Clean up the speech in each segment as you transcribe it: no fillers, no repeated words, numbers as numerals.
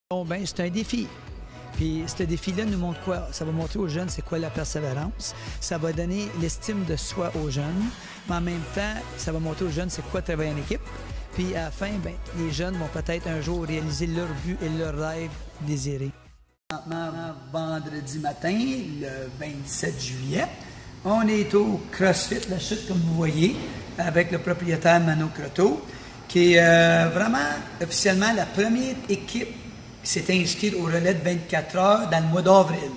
Bon, ben, c'est un défi. Puis ce défi-là nous montre quoi? Ça va montrer aux jeunes c'est quoi la persévérance. Ça va donner l'estime de soi aux jeunes. Mais en même temps, ça va montrer aux jeunes c'est quoi travailler en équipe. Puis à la fin, ben, les jeunes vont peut-être un jour réaliser leur but et leur rêve désiré. Vendredi matin, le 27 juillet, on est au CrossFit La Chute, comme vous voyez, avec le propriétaire Mano Croteau, qui est vraiment officiellement la première équipe qui s'est inscrite au relais de 24 heures dans le mois d'avril.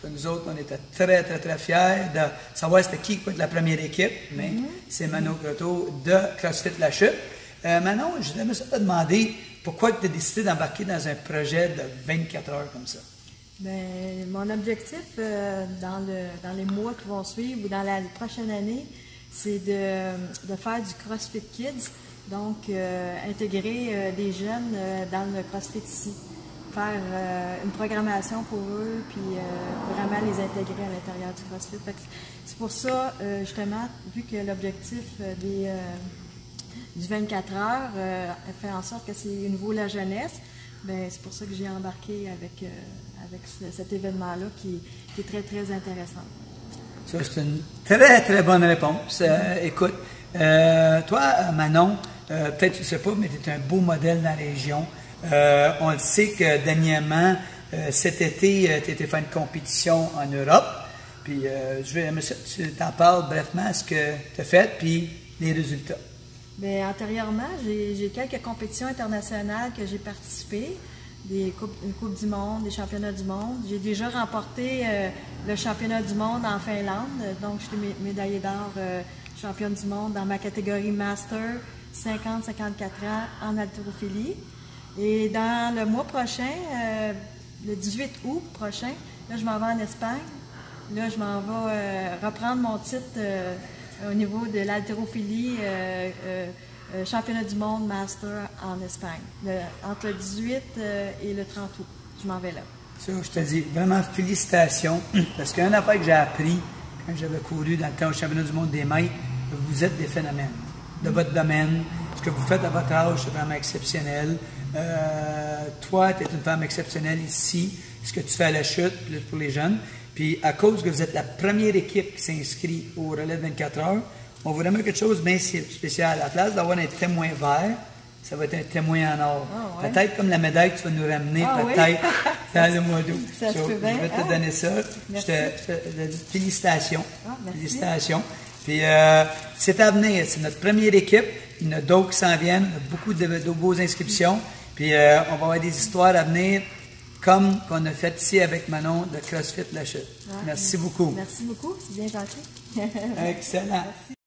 Nous autres, on était très fiers de savoir c'était qui être la première équipe, mais c'est Mano Croteau de CrossFit La Chute. Manon, je voudrais te demander pourquoi tu as décidé d'embarquer dans un projet de 24 heures comme ça? Bien, mon objectif dans les mois qui vont suivre ou dans la prochaine année, c'est de faire du CrossFit Kids, donc intégrer des jeunes dans le CrossFit ici. Faire une programmation pour eux, puis vraiment les intégrer à l'intérieur du CrossFit. C'est pour ça, justement, vu que l'objectif du 24 heures fait en sorte que c'est au niveau de la jeunesse, bien, c'est pour ça que j'ai embarqué avec cet événement-là qui est très intéressant. Ça, c'est une très bonne réponse. Écoute, toi, Manon, peut-être tu ne sais pas, mais tu es un beau modèle dans la région. On le sait que dernièrement, cet été, tu étais fait une compétition en Europe. Puis, tu t'en parles brièvement ce que tu as fait, puis les résultats. Bien, antérieurement, j'ai quelques compétitions internationales que j'ai participé, une Coupe du Monde, des championnats du monde. J'ai déjà remporté le championnat du monde en Finlande, donc je suis médaillée d'or championne du monde dans ma catégorie Master 50-54 ans en haltérophilie. Et dans le mois prochain, le 18 août prochain, là, je m'en vais en Espagne. Là, je m'en vais reprendre mon titre au niveau de l'haltérophilie, championnat du monde master en Espagne. Entre le 18 et le 30 août, je m'en vais là. Ça, je te dis vraiment félicitations, parce qu'une affaire que j'ai appris quand j'avais couru dans le temps au championnat du monde des maîtres, vous êtes des phénomènes de votre domaine. Ce que vous faites à votre âge, c'est vraiment exceptionnel. Toi, tu es une femme exceptionnelle ici. Ce que tu fais à La Chute pour les jeunes. Puis, à cause que vous êtes la première équipe qui s'inscrit au relais de 24 heures, on vous remet quelque chose de bien spécial. À la place d'avoir un témoin vert, ça va être un témoin en or. Oh, ouais. Peut-être comme la médaille que tu vas nous ramener, peut-être, dans le mois d'août. Je vais te donner ça. Félicitations. Félicitations. Puis, c'est à venir. C'est notre première équipe. Il y en a d'autres qui s'en viennent. Il y a beaucoup de beaux inscriptions. Puis, on va avoir des histoires à venir, comme qu'on a fait ici avec Manon de CrossFit La Chute. Merci beaucoup. Merci beaucoup. C'est bien gentil. Excellent. Merci.